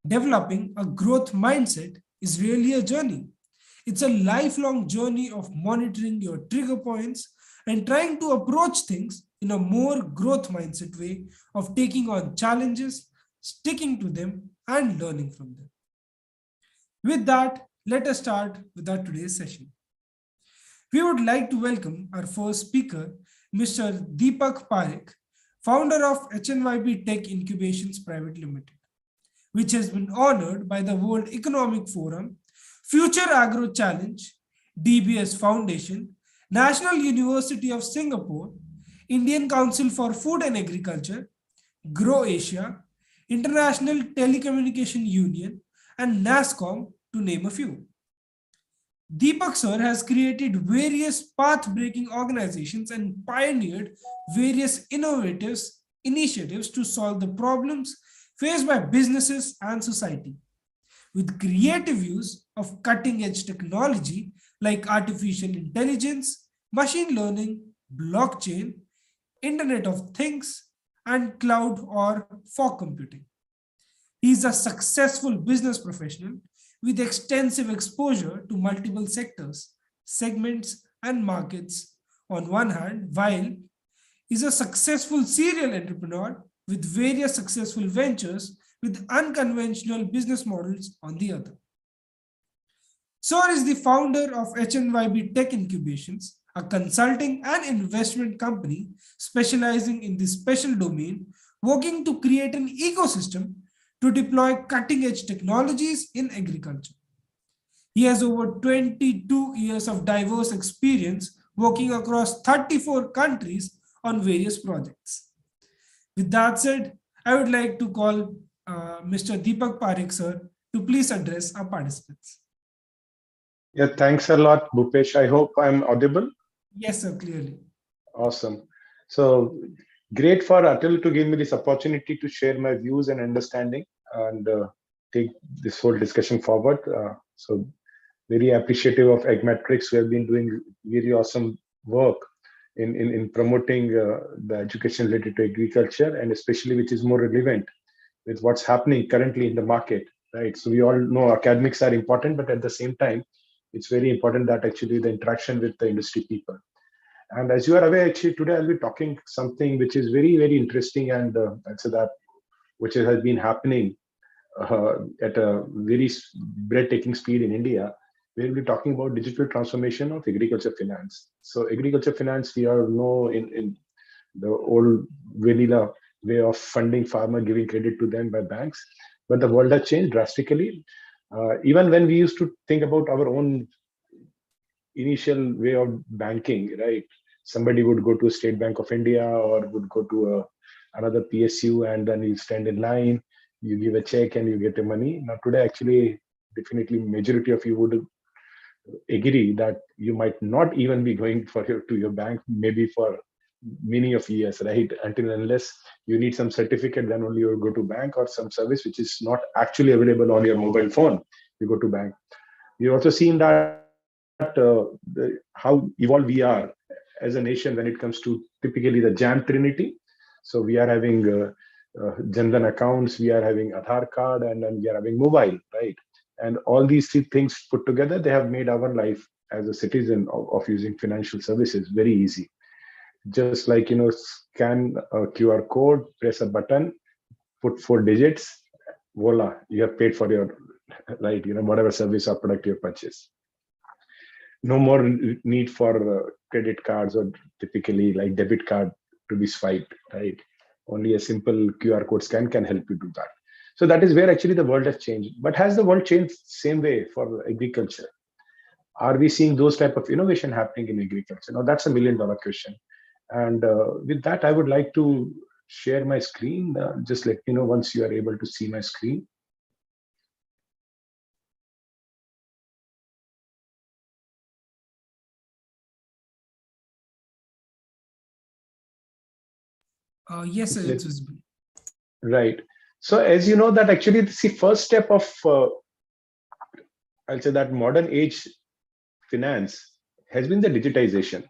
Developing a growth mindset is really a journey. It's a lifelong journey of monitoring your trigger points and trying to approach things in a more growth mindset way of taking on challenges, sticking to them, and learning from them. With that, let us start with our today's session. We would like to welcome our first speaker, Mr. Deepak Parekh, founder of HNYB Tech Incubations Private Limited, which has been honored by the World Economic Forum, Future Agro Challenge, DBS Foundation, National University of Singapore, Indian Council for Food and Agriculture, Grow Asia, International Telecommunication Union, and NASCOM, to name a few. Deepak sir has created various path-breaking organizations and pioneered various innovative initiatives to solve the problems faced by businesses and society. With creative use of cutting-edge technology like artificial intelligence, machine learning, blockchain, Internet of Things, and cloud or fog computing. He is a successful business professional with extensive exposure to multiple sectors, segments, and markets on one hand, while is a successful serial entrepreneur with various successful ventures with unconventional business models on the other. Sir is the founder of HNYB Tech Incubations, a consulting and investment company specializing in this special domain, working to create an ecosystem to deploy cutting-edge technologies in agriculture. He has over 22 years of diverse experience working across 34 countries on various projects. With that said, I would like to call Mr. Deepak Parekh, sir, to please address our participants. Yeah, thanks a lot, Bhupesh. I hope I'm audible. Yes, sir, clearly. Awesome. So great for ATAL to give me this opportunity to share my views and understanding and take this whole discussion forward. So very appreciative of AgMatrix, who have been doing really awesome work in promoting the education related to agriculture, and especially which is more relevant with what's happening currently in the market, right? So we all know academics are important, but at the same time, it's very important that actually the interaction with the industry people. And as you are aware, actually today I'll be talking something which is very, very interesting, and I'd say that which has been happening at a very breathtaking speed in India. We'll be talking about digital transformation of agriculture finance. So agriculture finance, we all know in the old vanilla way of funding farmer, giving credit to them by banks. But the world has changed drastically. Even when we used to think about our own initial way of banking, right? Somebody would go to State Bank of India or would go to another PSU, and then you stand in line, you give a check and you get the money. Now today, actually, definitely majority of you would agree that you might not even be going to your bank, maybe for many of years, right? Until unless you need some certificate, then only you will go to bank, or some service which is not actually available on your mobile phone, you go to bank. We've also seen that how evolved we are as a nation when it comes to typically the jam trinity. So we are having Jandan accounts, we are having Aadhaar card, and then we are having mobile, right? And all these three things put together, they have made our life as a citizen of using financial services very easy. Just like, scan a QR code, press a button, put 4 digits, voila, you have paid for your, right, whatever service or product you purchase. No more need for credit cards or typically like debit card to be swiped, right? Only a simple QR code scan can help you do that. So that is where actually the world has changed. But has the world changed same way for agriculture? Are we seeing those type of innovation happening in agriculture? Now that's $1 million question. And with that, I would like to share my screen. Just let me know once you are able to see my screen. Yes, sir, it's visible. Right. So as you know that actually the first step of, I'll say that modern age finance has been the digitization.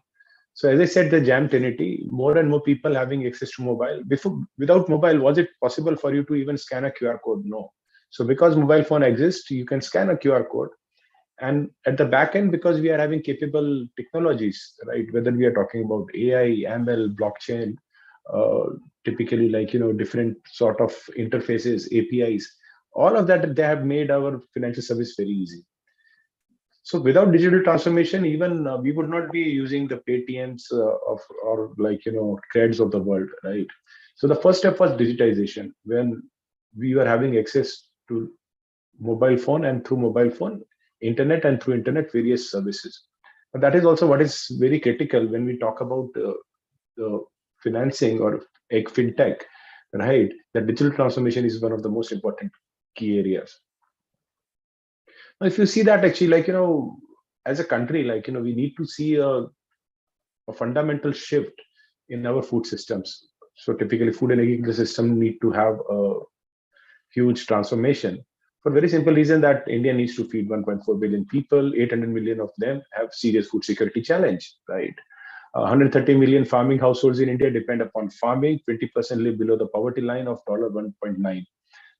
So as I said, the jam trinity, more and more people having access to mobile. Without mobile, was it possible for you to even scan a QR code? No. So because mobile phone exists, you can scan a QR code. And at the back end, because we are having capable technologies, right? Whether we are talking about AI, ML, blockchain, uh, typically different sort of interfaces, APIs, all of that, they have made our financial service very easy. So without digital transformation, even we would not be using the Paytms of or creds of the world, right? So the first step was digitization, when we were having access to mobile phone, and through mobile phone, internet, and through internet, various services. But that is also what is very critical when we talk about the financing or AgFintech, right? The digital transformation is one of the most important key areas. Now, if you see that actually, as a country, we need to see a fundamental shift in our food systems. So typically, food and agriculture system need to have a huge transformation for very simple reason that India needs to feed 1.4 billion people. 800 million of them have serious food security challenge, right? 130 million farming households in India depend upon farming. 20% live below the poverty line of $1.9.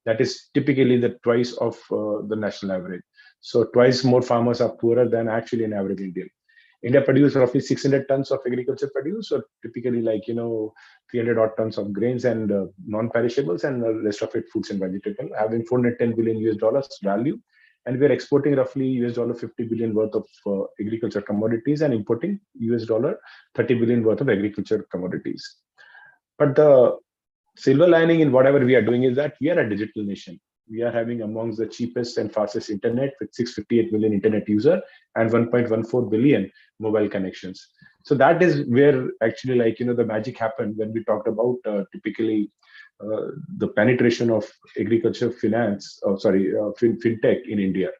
That is typically the twice of the national average. So twice more farmers are poorer than actually an average Indian. India produces roughly 600 tons of agriculture produce, or typically 300 odd tons of grains and non-perishables, and the rest of it fruits and vegetable, having 410 billion US dollars value. And we are exporting roughly US dollar 50 billion worth of agriculture commodities, and importing US dollar 30 billion worth of agriculture commodities. But the silver lining in whatever we are doing is that we are a digital nation. We are having amongst the cheapest and fastest internet, with 658 million internet user and 1.14 billion mobile connections. So that is where actually the magic happened when we talked about typically the penetration of agriculture finance, fintech in India.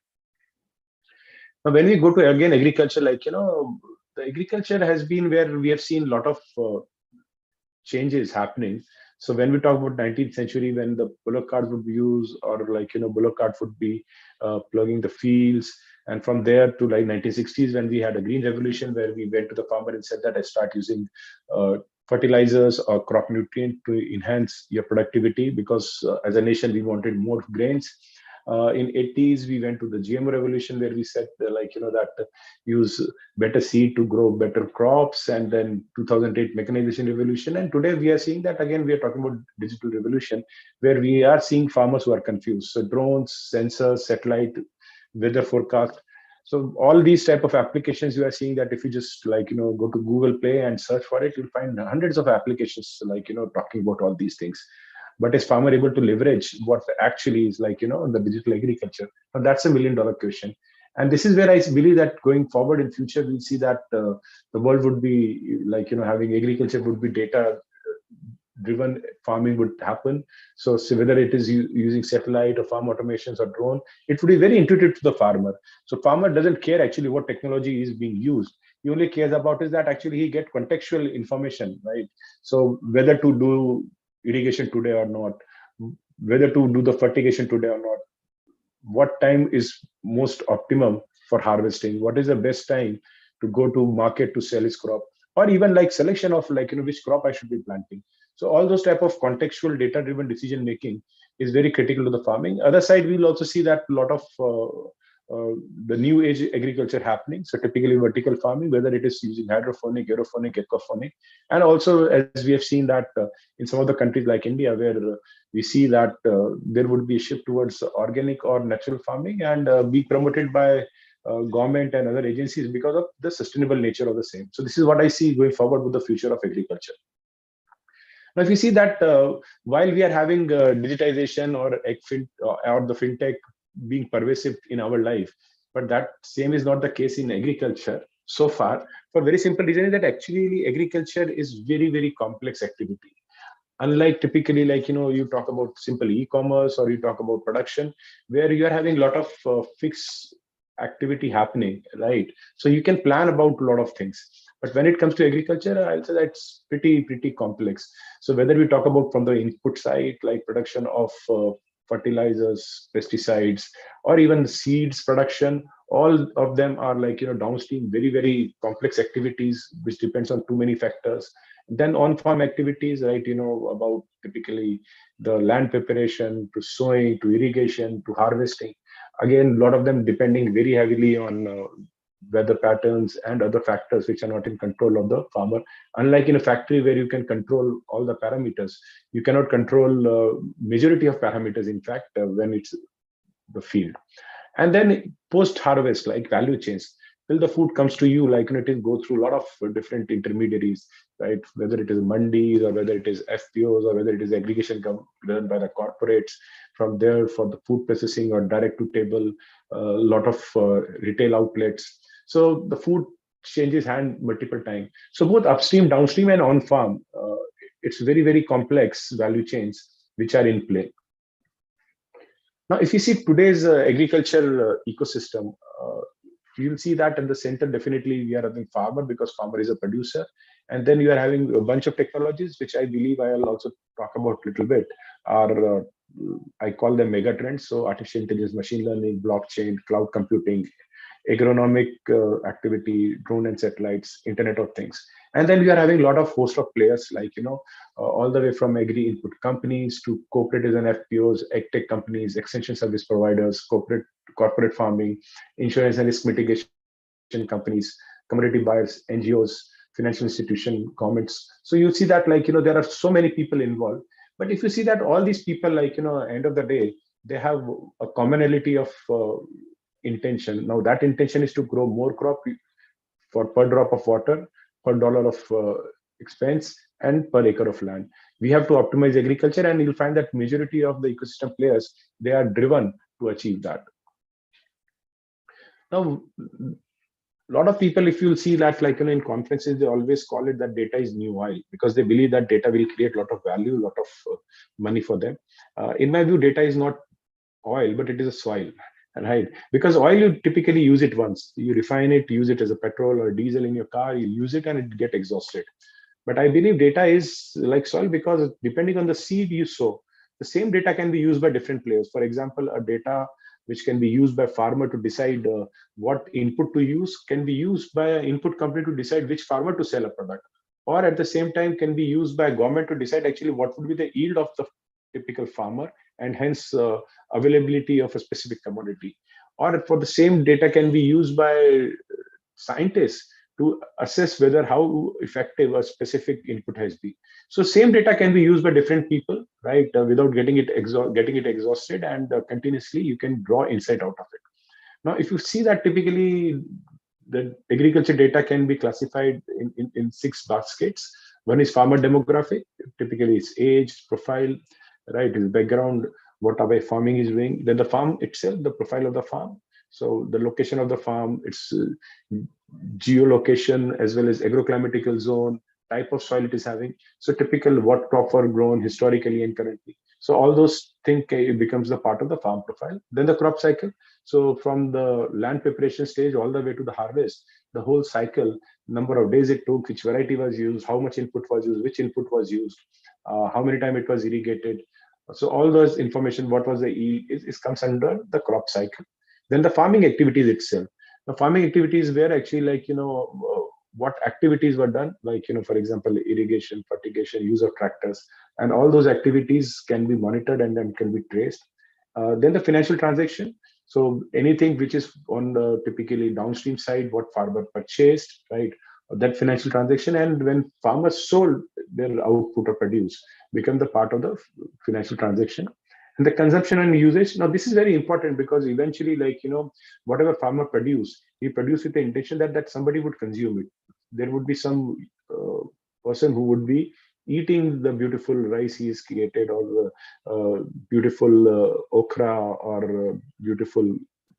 Now, when we go to again agriculture, the agriculture has been where we have seen a lot of changes happening. So when we talk about 19th century, when the bullock cart would be used, or bullock cart would be plugging the fields, and from there to 1960s, when we had a green revolution, where we went to the farmer and said that I start using fertilizers or crop nutrient to enhance your productivity, because as a nation we wanted more grains. In 80s, we went to the GMO revolution, where we said that use better seed to grow better crops, and then 2008 mechanization revolution. And today we are seeing that again, we are talking about digital revolution, where we are seeing farmers who are confused. So drones, sensors, satellite, weather forecast. So all these type of applications, you are seeing that if you just go to Google Play and search for it, you'll find hundreds of applications talking about all these things. But is farmer able to leverage what actually is the digital agriculture? Now that's a $1 million question. And this is where I believe that going forward in future, we'll see that the world would be having agriculture would be data driven farming would happen. So whether it is using satellite or farm automations or drone, it would be very intuitive to the farmer. So farmer doesn't care actually what technology is being used. He only cares about is that actually he get contextual information, right? So whether to do irrigation today or not, whether to do the fertigation today or not, what time is most optimum for harvesting, what is the best time to go to market to sell his crop, or even selection of which crop I should be planting. So all those type of contextual data driven decision making is very critical to the farming. Other side, we'll also see that a lot of the new age agriculture happening. So typically vertical farming, whether it is using hydroponic, aeroponic, aquaponic, and also as we have seen that in some of the countries like India, where we see that there would be a shift towards organic or natural farming, and be promoted by government and other agencies because of the sustainable nature of the same. So this is what I see going forward with the future of agriculture. Now, if you see that while we are having digitization or or the fintech being pervasive in our life, but that same is not the case in agriculture so far, for very simple reason that actually agriculture is very, very complex activity. Unlike typically you talk about simple e-commerce, or you talk about production, where you are having a lot of fixed activity happening, right? So you can plan about a lot of things. But when it comes to agriculture, I'll say that's pretty complex. So whether we talk about from the input side, like production of fertilizers, pesticides, or even seeds production, All of them are like, downstream, very, very complex activities, which depends on too many factors. Then on-farm activities, right, about typically the land preparation to sowing to irrigation to harvesting. Again, a lot of them depending very heavily on weather patterns and other factors which are not in control of the farmer. Unlike in a factory where you can control all the parameters, you cannot control majority of parameters, in fact, when it's the field. And then post harvest, like value chains, till the food comes to you, like, it will go through a lot of different intermediaries, right? Whether it is mandis or whether it is FPOs or whether it is aggregation done by the corporates. From there, for the food processing or direct to table, a lot of retail outlets. So the food changes hand multiple times. So both upstream, downstream, and on farm, it's very, very complex value chains which are in play. Now, if you see today's agriculture ecosystem, you'll see that in the center, definitely we are having farmer, because farmer is a producer. And then you are having a bunch of technologies, which I believe I'll also talk about a little bit, are I call them mega trends. So artificial intelligence, machine learning, blockchain, cloud computing, agronomic activity, drone and satellites, Internet of Things. And then we are having a lot of host of players, like, all the way from agri input companies to cooperatives and FPOs, tech companies, extension service providers, corporate farming, insurance and risk mitigation companies, commodity buyers, NGOs, financial institution, governments. So you see that, like, there are so many people involved. But if you see that all these people, like, end of the day, they have a commonality of intention. Now that intention is to grow more crop for per drop of water, per dollar of expense, and per acre of land. We have to optimize agriculture, and you'll find that majority of the ecosystem players, they are driven to achieve that. Now, a lot of people, if you'll see that, like, in conferences, they always call it that data is new oil, because they believe that data will create a lot of value, a lot of money for them. In my view, data is not oil, but it is a soil, right? Because oil, you typically use it once. You refine it, use it as a petrol or diesel in your car, you use it and it get exhausted. But I believe data is like soil, because depending on the seed you sow, the same data can be used by different players. For example, a data which can be used by farmer to decide what input to use can be used by an input company to decide which farmer to sell a product. Or at the same time can be used by government to decide actually what would be the yield of the typical farmer, and hence availability of a specific commodity. Or for the same data can be used by scientists to assess whether how effective a specific input has been. So same data can be used by different people, right? Without getting it exhausted, and continuously you can draw insight out of it. Now, if you see that typically the agriculture data can be classified in 6 baskets. One is farmer demographic, typically it's age, profile, right? His background, what our farming is doing. Then the farm itself, the profile of the farm. So the location of the farm, its geolocation, as well as agroclimatical zone, type of soil it is having. So typical what crops were grown historically and currently. So all those things, it becomes the part of the farm profile. Then the crop cycle. So from the land preparation stage all the way to the harvest, the whole cycle, number of days it took, which variety was used, how much input was used, which input was used, how many times it was irrigated. So all those information, what was the yield, is comes under the crop cycle. Then the farming activities itself. The farming activities where actually, like, what activities were done, like, for example, irrigation, fertigation, use of tractors, and all those activities can be monitored and then can be traced. Then the financial transaction. So anything which is on the typically downstream side, what farmer purchased, right? That financial transaction, and when farmers sold their output or produce, become the part of the financial transaction. And the consumption and usage. Now, this is very important, because eventually, like, whatever farmer produce, he produce with the intention that somebody would consume it. There would be some person who would be eating the beautiful rice he has created, or the beautiful okra, or beautiful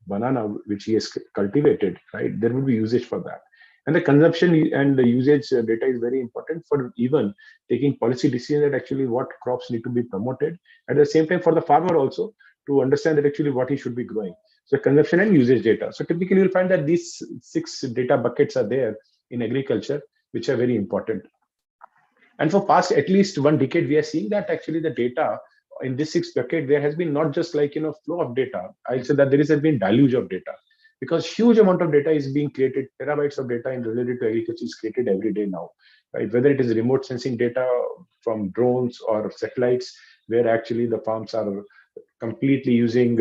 banana which he has cultivated, right? There would be usage for that. And the consumption and the usage data is very important for even taking policy decisions that actually what crops need to be promoted. At the same time, for the farmer also to understand that actually what he should be growing. So consumption and usage data. So typically you'll find that these 6 data buckets are there in agriculture, which are very important. And for past at least 1 decade, we are seeing that actually the data in this 6 bucket, there has been not just like, flow of data. I said that there has been deluge of data. because huge amount of data is being created, terabytes of data in related to agriculture is created every day now, right? Whether it is remote sensing data from drones or satellites, where actually the farms are completely using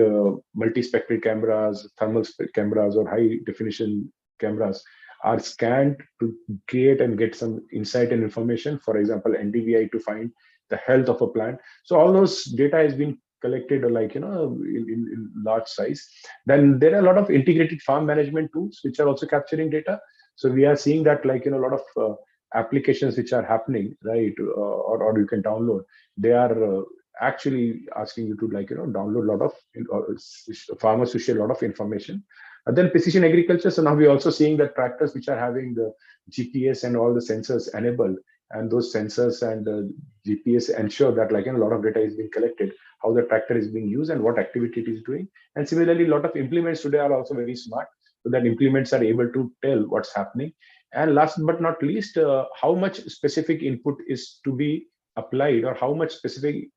multispectral cameras, thermal cameras, or high definition cameras are scanned to create and get some insight and information. For example, NDVI to find the health of a plant. So all those data has been collected, like in large size. Then there are a lot of integrated farm management tools which are also capturing data. So we are seeing that, like a lot of applications which are happening, right, or you can download. They are actually asking you to, like download a lot of farmers to share a lot of information. And then precision agriculture. So now we're also seeing that tractors which are having the GPS and all the sensors enabled, and those sensors and GPS ensure that, like a lot of data is being collected, how the tractor is being used and what activity it is doing. And similarly, a lot of implements today are also very smart, so that implements are able to tell what's happening. And last but not least, how much specific input is to be applied, or how much specific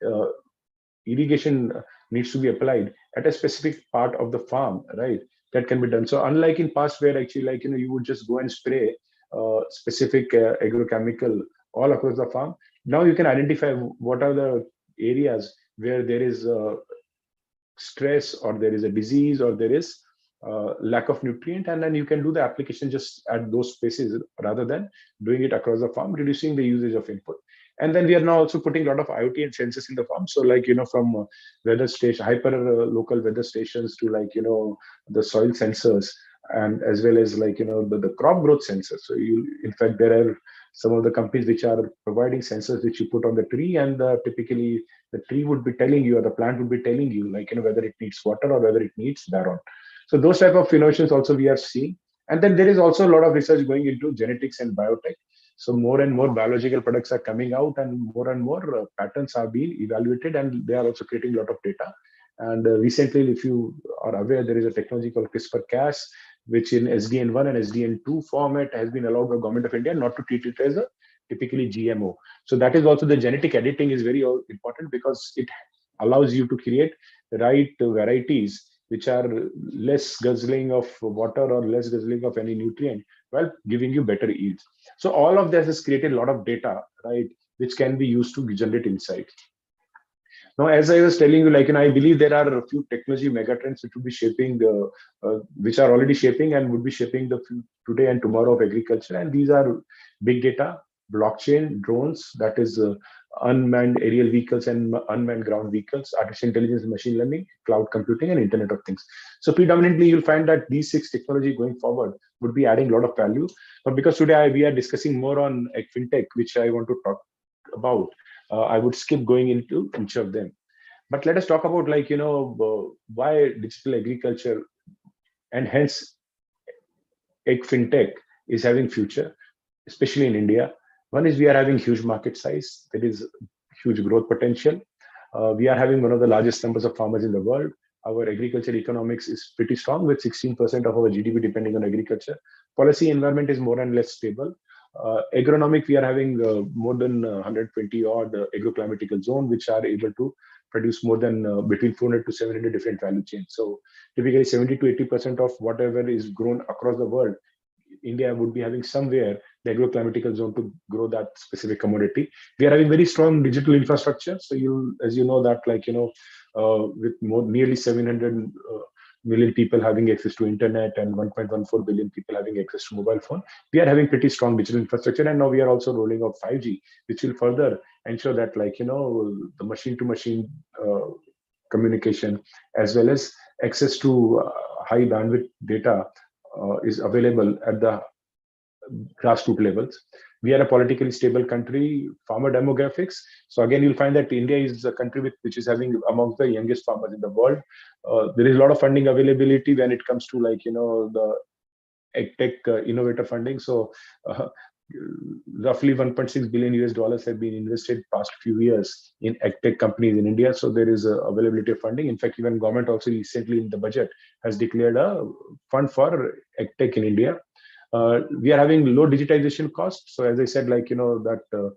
irrigation needs to be applied at a specific part of the farm, right? That can be done. So unlike in past, where actually, like you would just go and spray specific agrochemical all across the farm, now you can identify what are the areas where there is stress, or there is a disease, or there is lack of nutrient, and then you can do the application just at those spaces rather than doing it across the farm, reducing the usage of input. And then we are now also putting a lot of IoT and sensors in the farm. So, like from weather station, hyper local weather stations, to, like the soil sensors, and as well as, like the crop growth sensors. So you, in fact, there are some of the companies which are providing sensors which you put on the tree, and typically the tree would be telling you, or the plant would be telling you, like whether it needs water or whether it needs boron. So those type of innovations also we are seeing. And then there is also a lot of research going into genetics and biotech. So more and more biological products are coming out, and more patterns are being evaluated, and they are also creating a lot of data. And recently, if you are aware, there is a technology called CRISPR-Cas, which in SDN1 and SDN2 format has been allowed by Government of India not to treat it as a typically GMO. So that is also, the genetic editing is very important, because it allows you to create the right varieties which are less guzzling of water or less guzzling of any nutrient, while giving you better yields. So all of this has created a lot of data, right, which can be used to generate insights. Now, as I was telling you, like, I believe there are a few technology megatrends which will be shaping which are already shaping and would be shaping the today and tomorrow of agriculture. And these are big data, blockchain, drones, that is unmanned aerial vehicles and unmanned ground vehicles, artificial intelligence, machine learning, cloud computing, and Internet of Things. So predominantly, you'll find that these 6 technology going forward would be adding a lot of value. But because today we are discussing more on AgFintech, which I want to talk about, I would skip going into each of them. But let us talk about, like, why digital agriculture, and hence AgFintech, is having future, especially in India. One is, we are having huge market size. There is huge growth potential. We are having one of the largest numbers of farmers in the world. Our agriculture economics is pretty strong, with 16% of our GDP depending on agriculture. Policy environment is more and less stable. Agronomic, we are having more than 120 odd agroclimatical zone, which are able to produce more than between 400 to 700 different value chains. So typically 70 to 80% of whatever is grown across the world, India would be having somewhere the agroclimatical zone to grow that specific commodity. We are having very strong digital infrastructure. So as you know that, like, with nearly 700 million people having access to internet and 1.14 billion people having access to mobile phone, we are having pretty strong digital infrastructure. And now we are also rolling out 5G, which will further ensure that, like, the machine to machine communication, as well as access to high bandwidth data is available at the grassroots levels. We are a politically stable country, farmer demographics. So again, you'll find that India is a country which is having amongst the youngest farmers in the world. There is a lot of funding availability when it comes to, like, the AgTech innovator funding. So roughly 1.6 billion US dollars have been invested past few years in AgTech companies in India. So there is availability of funding. In fact, even government also recently in the budget has declared a fund for AgTech in India. We are having low digitization costs. So as I said, like, that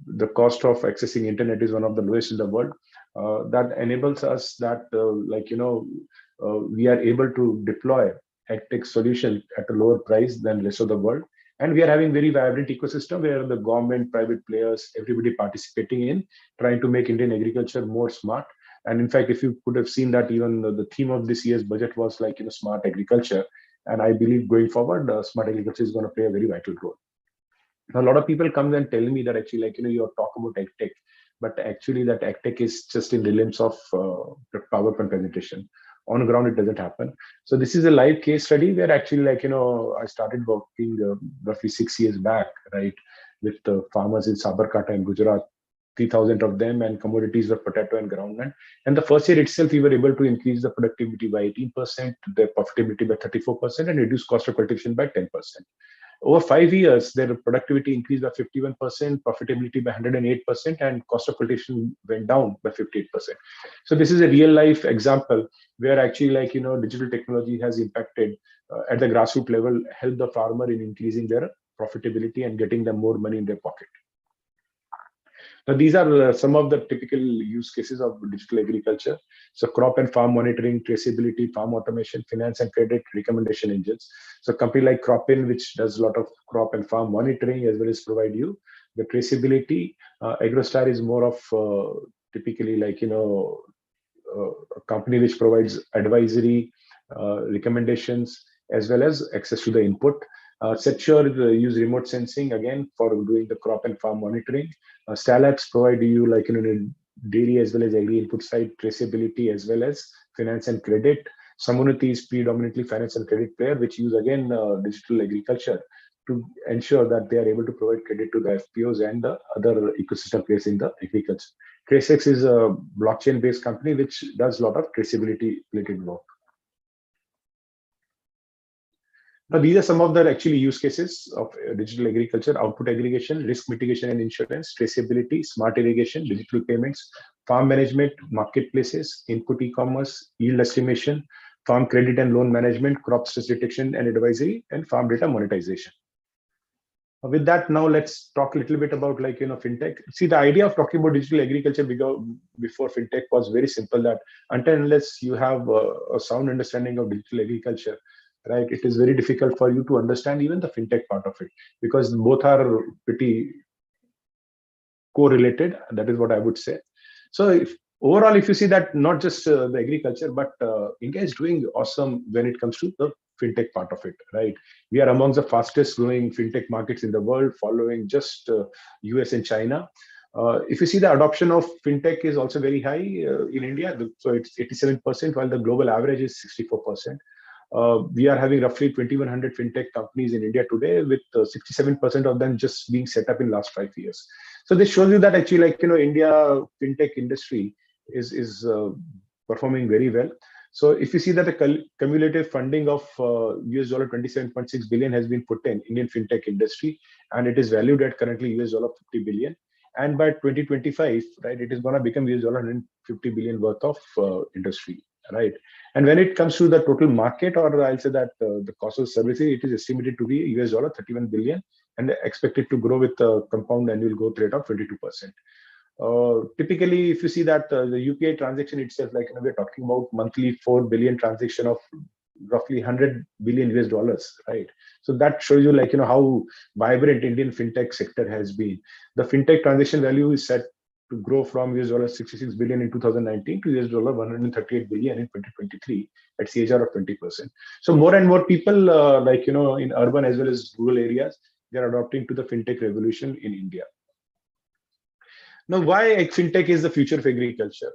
the cost of accessing internet is one of the lowest in the world. That enables us that, we are able to deploy AgTech solution at a lower price than the rest of the world. And we are having very vibrant ecosystem where the government, private players, everybody participating in trying to make Indian agriculture more smart. And in fact, if you could have seen that even the theme of this year's budget was like, smart agriculture. And I believe going forward, smart agriculture is going to play a very vital role. A lot of people come and tell me that actually, like, you're talking about AgTech, but actually that AgTech is just in the realms of PowerPoint presentation. On ground, it doesn't happen. So this is a live case study where actually, like, I started working roughly 6 years back, right, with farmers in Sabarkantha in Gujarat, 3,000 of them, and commodities were potato and groundnut. And the first year itself, we were able to increase the productivity by 18%, the profitability by 34%, and reduce cost of cultivation by 10%. Over 5 years, their productivity increased by 51%, profitability by 108%, and cost of cultivation went down by 58%. So this is a real life example where actually, like, digital technology has impacted at the grassroots level, help the farmer in increasing their profitability and getting them more money in their pocket. Now, these are some of the typical use cases of digital agriculture. So crop and farm monitoring, traceability, farm automation, finance and credit, recommendation engines. So a company like Cropin, which does a lot of crop and farm monitoring as well as provide you the traceability. AgroStar is more of typically like, a company which provides advisory, recommendations, as well as access to the input. Setsure use remote sensing again for doing the crop and farm monitoring. Stalax provide you like dairy as well as agri input side traceability as well as finance and credit. Samunati is predominantly finance and credit player, which use again digital agriculture to ensure that they are able to provide credit to the FPOs and the other ecosystem players in the agriculture. TraceX is a blockchain-based company which does a lot of traceability related work. Now, these are some of the actually use cases of digital agriculture: output aggregation, risk mitigation and insurance, traceability, smart irrigation, digital payments, farm management, marketplaces, input e-commerce, yield estimation, farm credit and loan management, crop stress detection and advisory, and farm data monetization. With that, now let's talk a little bit about like, fintech. See, the idea of talking about digital agriculture before fintech was very simple, that until unless you have a sound understanding of digital agriculture, right, it is very difficult for you to understand even the fintech part of it, because both are pretty correlated. That is what I would say. So overall, if you see that not just the agriculture, but India is doing awesome when it comes to the fintech part of it, right? We are amongst the fastest growing fintech markets in the world, following just US and China. If you see, the adoption of fintech is also very high in India. So it's 87%, while the global average is 64%. We are having roughly 2,100 fintech companies in India today, with 67% of them just being set up in last 5 years. So this shows you that actually, like, India fintech industry is performing very well. So if you see that the cumulative funding of US dollar 27.6 billion has been put in Indian fintech industry, and it is valued at currently US dollar 50 billion. And by 2025, right, it is going to become US dollar 150 billion worth of industry, right? And when it comes to the total market, or I'll say that the cost of services, it is estimated to be US dollar 31 billion and expected to grow with a compound annual growth rate of 22%. Typically, if you see that the UPI transaction itself, like, we're talking about monthly 4 billion transaction of roughly 100 billion US dollars, right? So that shows you, like, how vibrant Indian fintech sector has been. The fintech transaction value is set to grow from US dollar 66 billion in 2019 to US dollar 138 billion in 2023 at CAGR of 20%. So more and more people, like, in urban as well as rural areas, they are adopting to the fintech revolution in India. Now, why fintech is the future of agriculture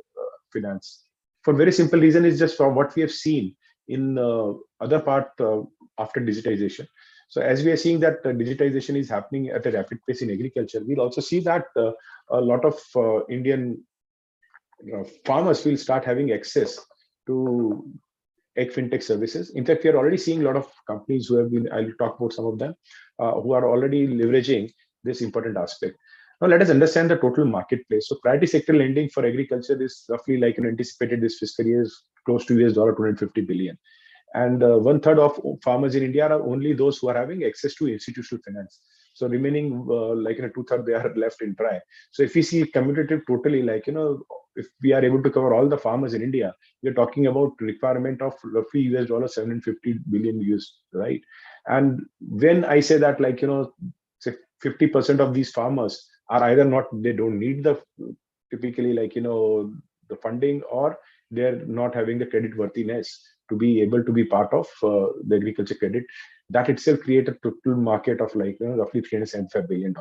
finance? For very simple reason, is just from what we have seen in other part after digitization. So as we are seeing that digitization is happening at a rapid pace in agriculture, we'll also see that a lot of Indian farmers will start having access to AgFintech services. In fact, we are already seeing a lot of companies who have been, I'll talk about some of them, who are already leveraging this important aspect. Now, let us understand the total marketplace. So priority sector lending for agriculture is roughly, like, anticipated this fiscal year is close to US dollar 250 billion. And 1/3 of farmers in India are only those who are having access to institutional finance. So remaining, like, 2/3, they are left in dry. So if we see cumulative totally, like, if we are able to cover all the farmers in India, we're talking about requirement of roughly US dollar 750 billion US, right? And when I say that, like, say 50% of these farmers are either not, they don't need the, typically, like, the funding, or they're not having the credit worthiness to be able to be part of the agriculture credit. That itself create a total market of, like, roughly $375 billion.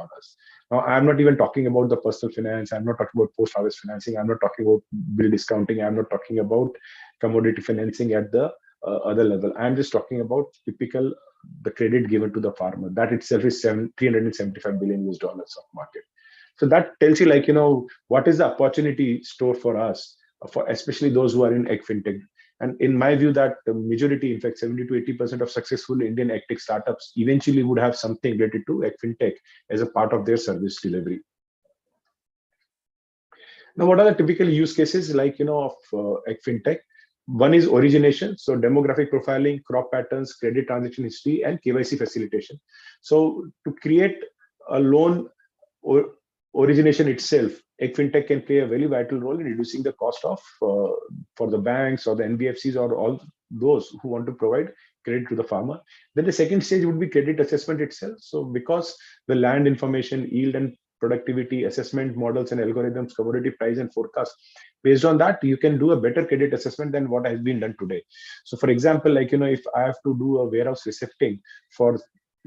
Now, I'm not even talking about the personal finance. I'm not talking about post-harvest financing. I'm not talking about bill discounting. I'm not talking about commodity financing at the other level. I'm just talking about typical the credit given to the farmer. That itself is 375 billion US dollars of market. So that tells you, like, what is the opportunity store for us, for especially those who are in AgFintech. And in my view, that the majority, in fact, 70 to 80% of successful Indian AgTech startups eventually would have something related to AgFintech as a part of their service delivery. Now, what are the typical use cases, like, of AgFintech? One is origination, so demographic profiling, crop patterns, credit transaction history, and KYC facilitation. So to create a loan or origination itself, AgFintech can play a very vital role in reducing the cost of for the banks or the NBFCs or all those who want to provide credit to the farmer. Then the second stage would be credit assessment itself. So because the land information, yield and productivity assessment models and algorithms, commodity price and forecast, based on that, you can do a better credit assessment than what has been done today. So for example, like, if I have to do a warehouse recepting for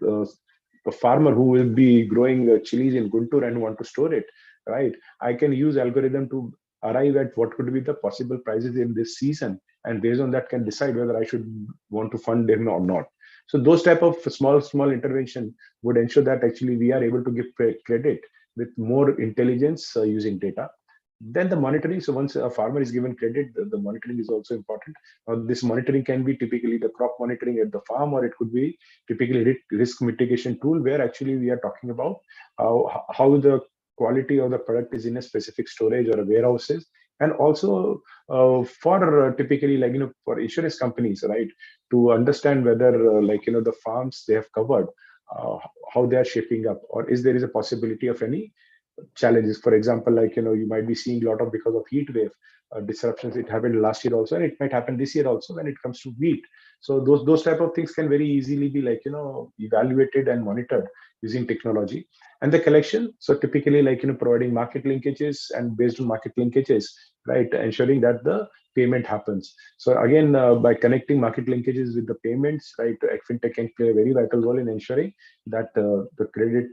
a farmer who will be growing chilies in Guntur and want to store it, right? I can use algorithm to arrive at what could be the possible prices in this season, and based on that can decide whether I should want to fund them or not. So those type of small intervention would ensure that actually we are able to give credit with more intelligence using data. Then the monitoring. So once a farmer is given credit, the monitoring is also important. This monitoring can be typically the crop monitoring at the farm, or it could be typically risk mitigation tool, where actually we are talking about how the quality of the product is in a specific storage or a warehouses. And also for typically, like, for insurance companies, right, to understand whether like, the farms they have covered, how they are shaping up, or is there is a possibility of any challenges. For example, like, you might be seeing a lot of, because of heat wave disruptions. It happened last year also, and it might happen this year also when it comes to wheat. So those type of things can very easily be, like, evaluated and monitored using technology. And the collection, so typically, like, providing market linkages, and based on market linkages, right, ensuring that the payment happens. So again, by connecting market linkages with the payments, right, AgFintech can play a very vital role in ensuring that the credit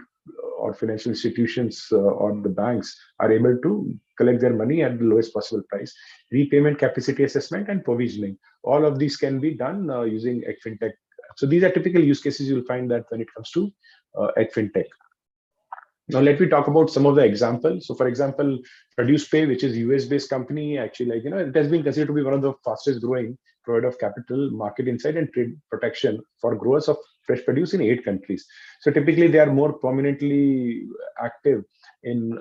or financial institutions or the banks are able to collect their money at the lowest possible price. Repayment capacity assessment and provisioning, all of these can be done using AgFintech. So these are typical use cases you'll find that when it comes to AgFintech. Now let me talk about some of the examples. So for example, Produce Pay, which is US-based company, actually, like, it has been considered to be one of the fastest growing provider of capital, market insight, and trade protection for growers of fresh produce in 8 countries. So typically, they are more prominently active in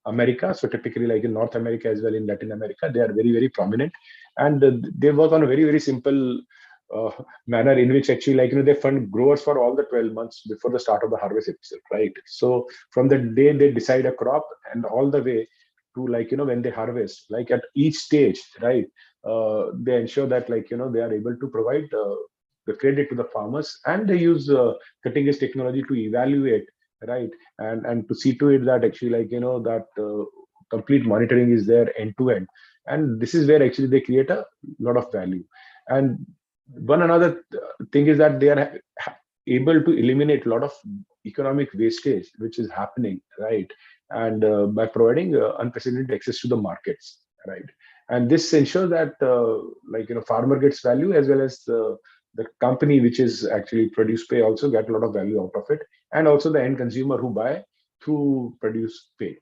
America. So typically, like in North America as well, in Latin America, they are very, very prominent, and they work on a very, very simple manner in which actually, like, they fund growers for all the 12 months before the start of the harvest itself, right? So from the day they decide a crop and all the way to, like, when they harvest, like at each stage, right, they ensure that, like, they are able to provide the credit to the farmers, and they use cutting edge technology to evaluate, right, and to see to it that actually, like, that complete monitoring is there end to end. And this is where actually they create a lot of value. And one another thing is that they are able to eliminate a lot of economic wastage which is happening, right, and by providing unprecedented access to the markets, right. And this ensures that like, farmer gets value, as well as the company which is actually Produce Pay also get a lot of value out of it, and also the end consumer who buy through Produce Pay.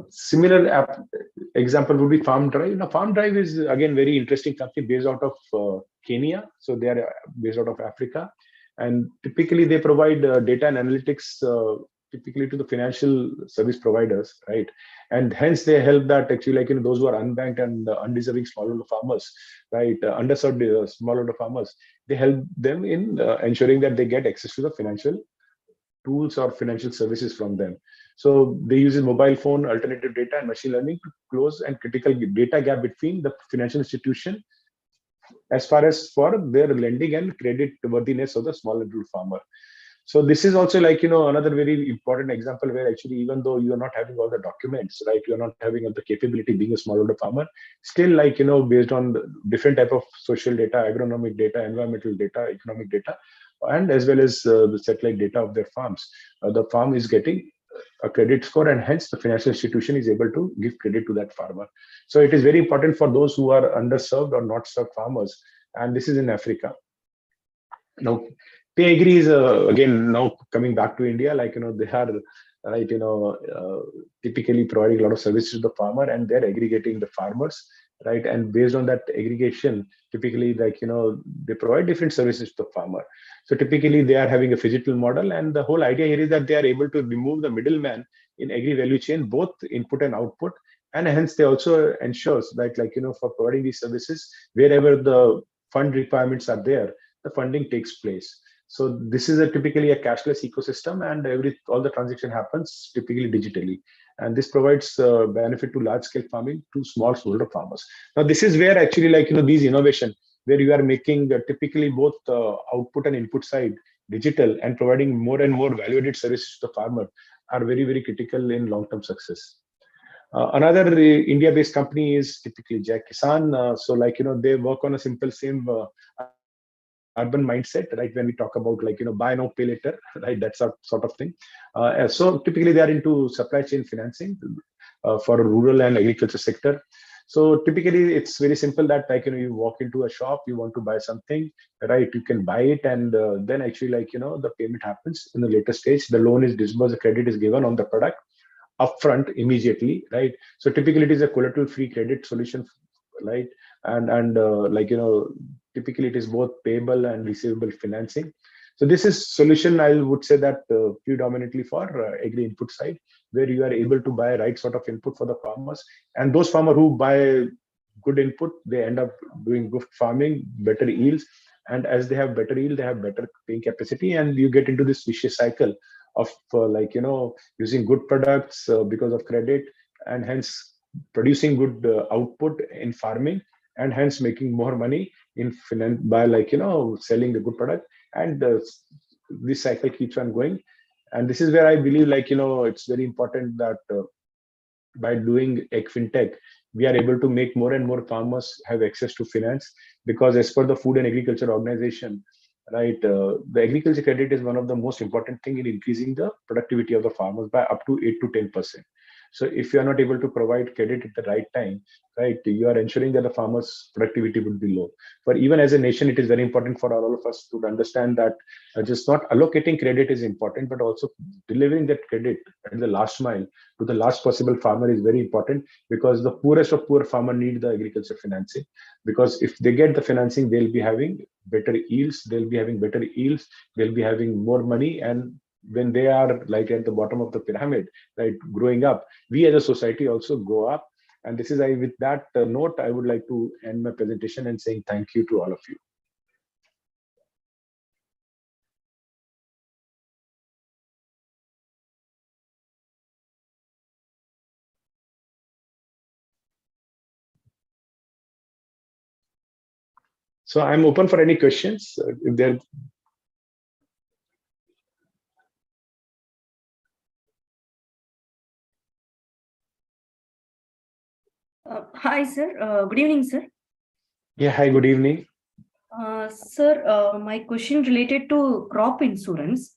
Similar example would be Farm Drive. Now, Farm Drive is again very interesting company based out of Kenya. So they are based out of Africa, and typically they provide data and analytics typically to the financial service providers, right? And hence they help that actually, like, those who are unbanked and undeserving smallholder farmers, right, underserved smallholder farmers, they help them in ensuring that they get access to the financial tools or financial services from them. So they use a mobile phone, alternative data, and machine learning to close and critical data gap between the financial institution as far as for their lending and credit worthiness of the small and rural farmer. So this is also like, another very important example where actually, even though you are not having all the documents, right, you are not having all the capability being a smallholder farmer, still like, based on the different type of social data, agronomic data, environmental data, economic data, and as well as the satellite data of their farms, the farm is getting a credit score, and hence the financial institution is able to give credit to that farmer. So it is very important for those who are underserved or not served farmers, and this is in Africa. Now, Agri is again now coming back to India. Like, they are right, typically providing a lot of services to the farmer, and they're aggregating the farmers, right? And based on that aggregation, typically, like, they provide different services to the farmer. So typically, they are having a phygital model, and the whole idea here is that they are able to remove the middleman in agri value chain, both input and output, and hence they also ensures that, like, for providing these services, wherever the fund requirements are there, the funding takes place. So this is typically a cashless ecosystem, and all the transaction happens typically digitally. And this provides benefit to large scale farming to smallholder farmers. Now this is where actually, like, these innovation, where you are making typically both output and input side digital and providing more and more value added services to the farmer, are very, very critical in long term success. Another India-based company is typically Jai Kisan. So, like, they work on a simple same urban mindset, right? When we talk about, like, buy now, pay later, right? That's a sort of thing. So typically they are into supply chain financing for rural and agriculture sector. So typically it's very simple that, like, you walk into a shop, you want to buy something, right? You can buy it, and then actually, like, the payment happens in the later stage. The loan is disbursed, the credit is given on the product upfront immediately, right? So typically it is a collateral free credit solution, right? And like, typically it is both payable and receivable financing. So this is solution, I would say, that predominantly for agri input side, where you are able to buy right sort of input for the farmers, and those farmers who buy good input, they end up doing good farming, better yields, and as they have better yield, they have better paying capacity, and you get into this vicious cycle of like, using good products because of credit, and hence producing good output in farming, and hence making more money in finance by, like, selling the good product, and this cycle keeps on going. And this is where I believe, like, it's very important that by doing AgFintech, we are able to make more and more farmers have access to finance, because as per the Food and Agriculture Organization, right, the agriculture credit is one of the most important thing in increasing the productivity of the farmers by up to 8 to 10%. So if you are not able to provide credit at the right time, right, you are ensuring that the farmers' productivity would be low. But even as a nation, it is very important for all of us to understand that just not allocating credit is important, but also delivering that credit at the last mile to the last possible farmer is very important, because the poorest of poor farmer need the agriculture financing. Because if they get the financing, they'll be having better yields, they'll be having more money, and when they are, like, at the bottom of the pyramid, right, growing up, we as a society also go up. And this is, I with that note, I would like to end my presentation and saying thank you to all of you. So I'm open for any questions if there. Hi, sir. Good evening, sir. Yeah, hi, good evening. Sir, my question related to crop insurance.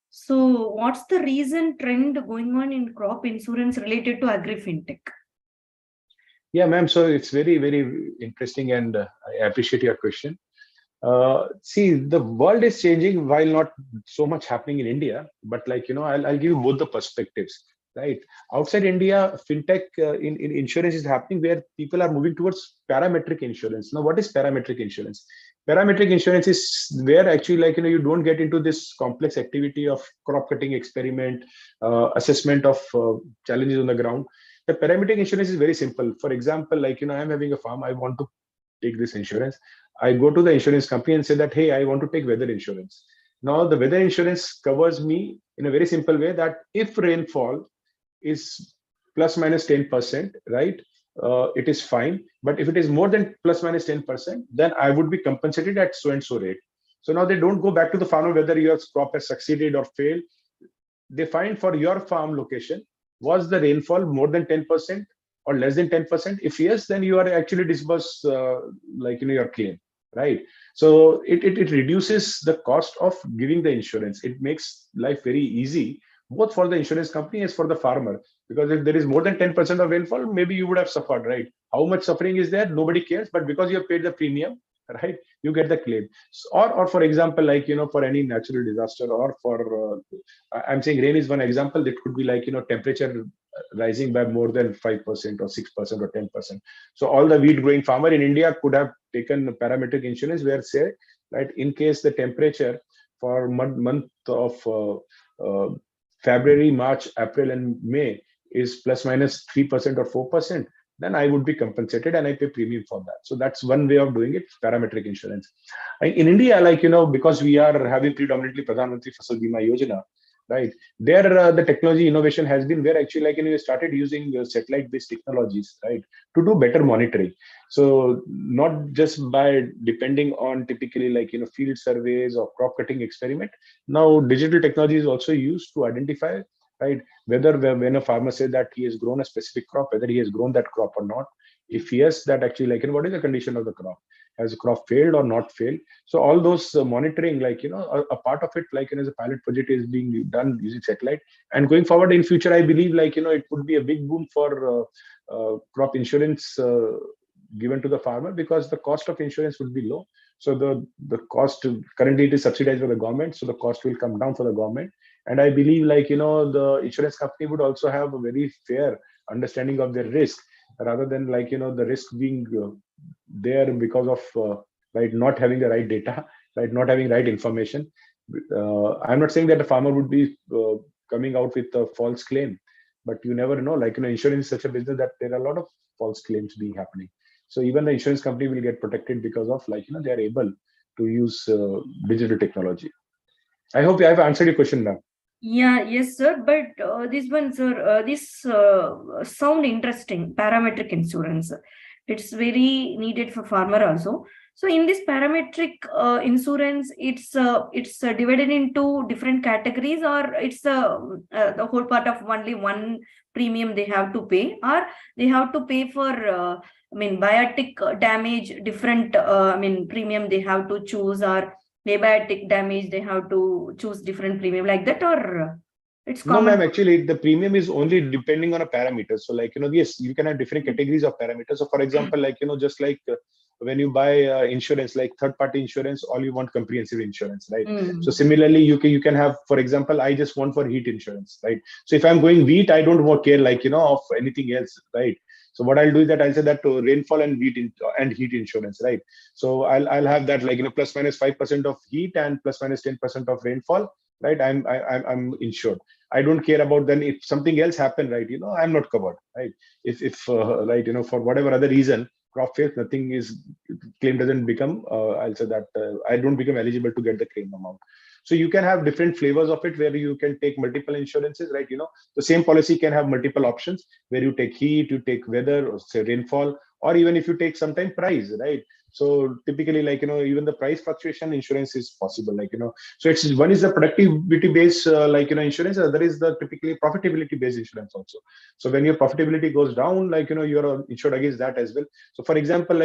So, what's the recent trend going on in crop insurance related to AgriFintech? Yeah, ma'am. So it's very, very interesting, and I appreciate your question. See, the world is changing while not so much happening in India, but, like, I'll give you both the perspectives, right? Outside India, fintech in insurance is happening, where people are moving towards parametric insurance. Now, what is parametric insurance? Parametric insurance is where actually, like, you don't get into this complex activity of crop cutting experiment, assessment of challenges on the ground. The parametric insurance is very simple. For example, like, I'm having a farm, I want to take this insurance. I go to the insurance company and say that, hey, I want to take weather insurance. Now, the weather insurance covers me in a very simple way, that if rainfall is plus minus 10%, right? It is fine. But if it is more than plus minus 10%, then I would be compensated at so and so rate. So now they don't go back to the farmer whether your crop has succeeded or failed. They find for your farm location, was the rainfall more than 10% or less than 10%? If yes, then you are actually disbursed your claim, right? So it reduces the cost of giving the insurance. It makes life very easy, both for the insurance company as for the farmer. Because if there is more than 10% of rainfall, maybe you would have suffered, right? How much suffering is there? Nobody cares. But because you have paid the premium, right, you get the claim. Or for example, for any natural disaster, or for I'm saying rain is one example. That could be temperature rising by more than 5% or 6% or 10%. So all the wheat growing farmer in India could have taken parametric insurance where, say, right, in case the temperature for month of February, March, April, and May is plus minus 3% or 4%, then I would be compensated and I pay premium for that. So that's one way of doing it, parametric insurance. In India, because we are having predominantly Pradhan Mantri Fasal Bima Yojana, right? There, the technology innovation has been where actually, we started using satellite-based technologies, right, to do better monitoring. So not just by depending on typically field surveys or crop cutting experiment. Now digital technology is also used to identify, right, whether when a farmer says that he has grown a specific crop, whether he has grown that crop or not. If yes, that actually what is the condition of the crop? Has the crop failed or not failed? So all those monitoring, a part of it, as a pilot project is being done using satellite. And going forward in future, I believe it would be a big boom for crop insurance given to the farmer, because the cost of insurance would be low. So the cost, currently it is subsidized by the government, so the cost will come down for the government. And I believe the insurance company would also have a very fair understanding of their risk, rather than the risk being there because of not having the right data, right, not having right information. I'm not saying that the farmer would be coming out with a false claim, but you never know. Insurance is such a business that there are a lot of false claims being happening. So even the insurance company will get protected because of they are able to use digital technology. I hope I've answered your question now. Yeah, yes, sir. But this one, sir, this sound interesting. Parametric insurance. It's very needed for farmer also. So in this parametric insurance, it's divided into different categories, or it's the whole part of only one premium they have to pay, or they have to pay for biotic damage, different premium they have to choose, or abiotic damage they have to choose different premium like that, or it's No, common? ma'am. Actually, the premium is only depending on a parameter. So, yes, you can have different categories of parameters. So, for example, just like when you buy insurance, like third-party insurance, all you want comprehensive insurance, right? So, similarly, you can have, for example, I just want for heat insurance, right? So, if I'm going wheat, I don't want care of anything else, right? So what I'll do is that I'll say that to rainfall and and heat insurance, right? So I'll have that plus minus 5% of heat and plus minus 10% of rainfall, right? I'm insured. I don't care about then if something else happened, right? I'm not covered, right? If right, for whatever other reason, crop fails, nothing is claim doesn't become. I'll say that I don't become eligible to get the claim amount. So you can have different flavors of it where you can take multiple insurances, right? The same policy can have multiple options where you take heat, you take weather, or say rainfall, or even if you take sometime price, right? So typically, even the price fluctuation insurance is possible, so it's one is the productivity based, insurance, other is the typically profitability based insurance also. So when your profitability goes down, you're insured against that as well. So for example,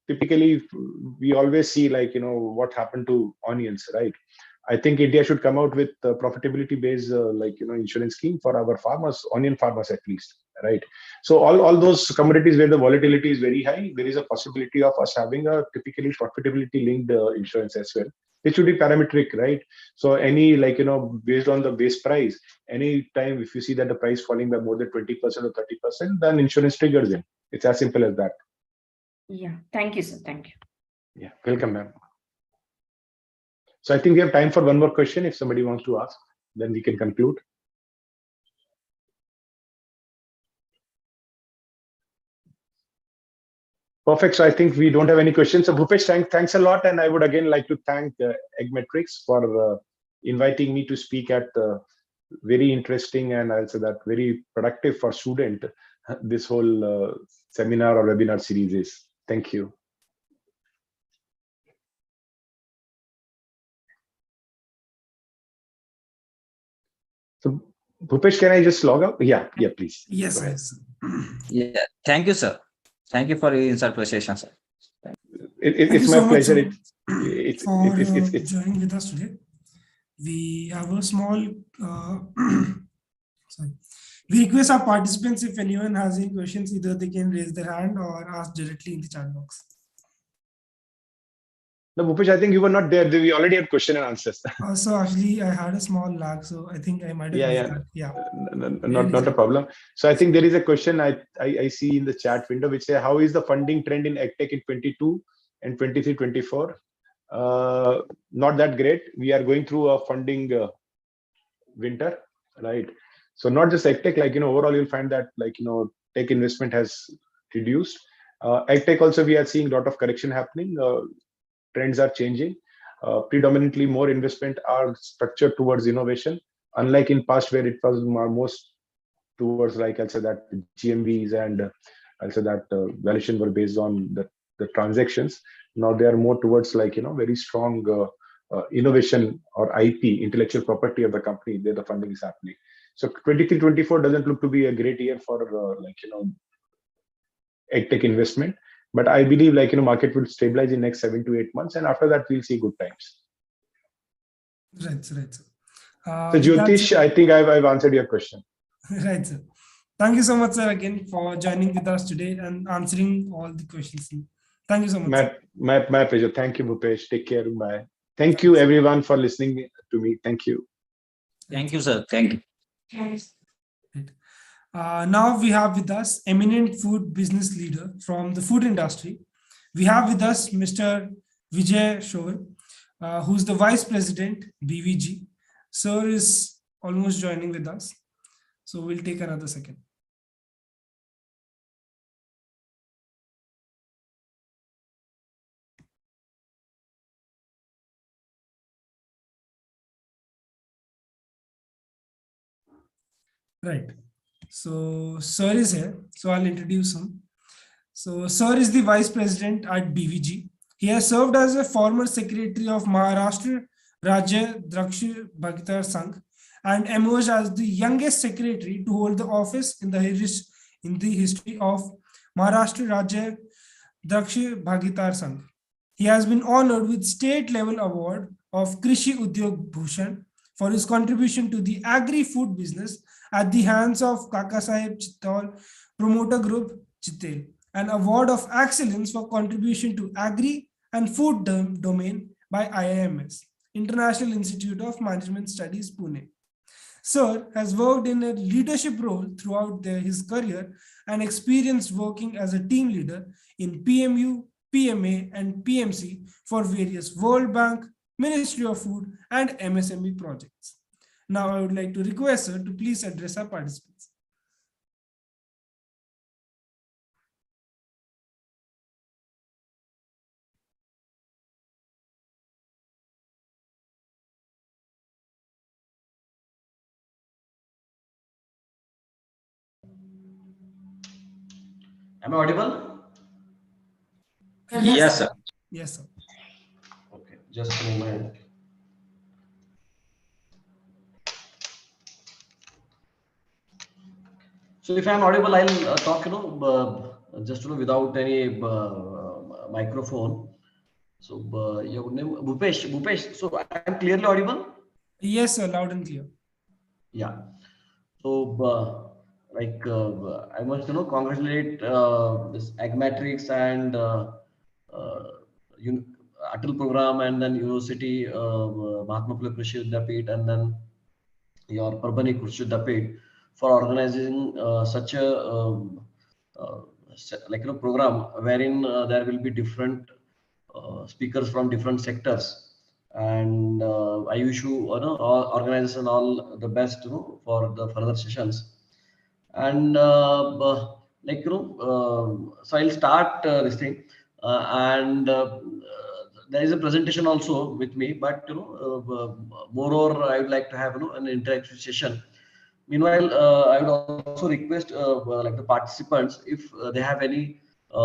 typically we always see what happened to onions, right? I think India should come out with profitability based insurance scheme for our farmers, onion farmers at least, right? So all those commodities where the volatility is very high, there is a possibility of us having a typically profitability linked insurance as well. It should be parametric, right? So any based on the base price, any time if you see that the price falling by more than 20% or 30%, then insurance triggers in. It's as simple as that. Yeah, thank you, sir. Thank you. Yeah, welcome, ma'am. So I think we have time for one more question. If somebody wants to ask, then we can conclude. Perfect. So I think we don't have any questions. So Bhupesh, thanks a lot. And I would again like to thank AgMetrics for inviting me to speak at very interesting, and I'll say that very productive for student. This whole seminar or webinar series is. Thank you. So, Bhupesh, can I just log out? Yeah, please. Yes, yes. Yeah, thank you, sir. Thank you for your insight presentation, sir. It's my pleasure. It's joining with us today. We have a small sorry. We request our participants, if anyone has any questions, either they can raise their hand or ask directly in the chat box. No, Bhupesh, I think you were not there. We already had question and answers. So actually, I had a small lag, so I think I might have missed that. Yeah. Not a problem. So I think there is a question I see in the chat window which says, how is the funding trend in AgTech in 22 and 23-24? Not that great. We are going through a funding winter, right? So not just AgTech, like, overall you'll find that, like, tech investment has reduced. AgTech also, we are seeing a lot of correction happening. Trends are changing. Predominantly more investment are structured towards innovation, unlike in past where it was most towards, like, I'll say that GMVs and I'll say that valuation were based on the transactions. Now they are more towards, like, very strong innovation or IP, intellectual property of the company, where the funding is happening. So 23-24 doesn't look to be a great year for AgTech investment. But I believe, like, market will stabilize in next 7 to 8 months, and after that we'll see good times. Right, sir. So Jyotish, I think I've answered your question. Right, sir. Thank you so much, sir, again for joining with us today and answering all the questions. Thank you so much. My pleasure. Thank you, Bhupesh. Take care. Bye. Thank you, everyone, for listening to me. Thank you. Thank you, sir. Thank you. Right. Now we have with us eminent food business leader from the food industry. We have with us Mr. Vijay Shore, who's the Vice President, BVG. Sir is almost joining with us. So we'll take another second. Right. So Sir is here. So I'll introduce him. So Sir is the Vice President at BVG. He has served as a former Secretary of Maharashtra Rajya Draksh Bhagitar Sangh and emerged as the youngest secretary to hold the office in the history of Maharashtra Rajya Draksh Bhagitar Sangh. He has been honored with state-level award of Krishi Udyog Bhushan for his contribution to the Agri food business at the hands of Kakasaheb Chittal Promoter Group Chittel, an award of excellence for contribution to Agri and food domain by IIMS, International Institute of Management Studies, Pune. Sir has worked in a leadership role throughout his career and experienced working as a team leader in PMU, PMA, and PMC for various World Bank, Ministry of Food, and MSME projects. Now I would like to request sir to please address our participants. Am I audible? Yes, sir. Yes, sir. Okay, just a moment. So if I'm audible, I'll talk, just without any microphone. So your name Bhupesh. So I'm clearly audible. Yes, sir. Loud and clear. Yeah. So I must congratulate this Agmatrix and ATAL program, and then University Mahatma Phule Krishi Vidyapit, and then your Parbhani Krishi Vidyapit for organizing such a program wherein there will be different speakers from different sectors, and I wish you, all organizers and all the best, for the further sessions. And so I'll start this thing, and there is a presentation also with me, but moreover, I would like to have an interactive session. Meanwhile, I would also request like the participants, if they have any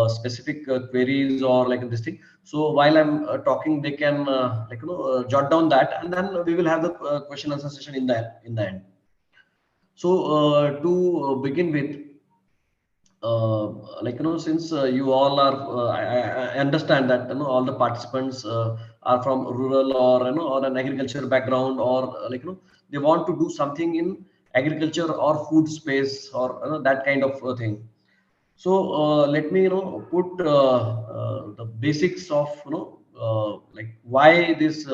specific queries or like this thing. So while I'm talking, they can jot down that, and then we will have the question answer session in the end. So to begin with, since you all are, I understand that all the participants are from rural or or an agriculture background, or they want to do something in agriculture or food space, or that kind of thing. So let me put the basics of like why this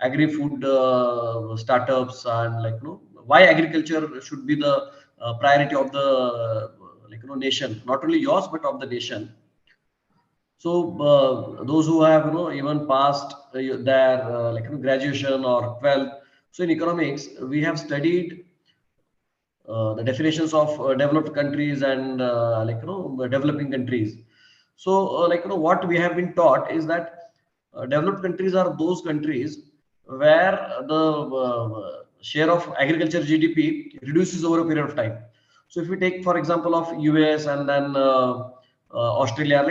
agri food startups, and why agriculture should be the priority of the nation, not only yours but of the nation. So those who have even passed their graduation or 12th, so in economics we have studied the definitions of developed countries and developing countries. So what we have been taught is that developed countries are those countries where the share of agriculture GDP reduces over a period of time. So if we take for example of US and then Australia,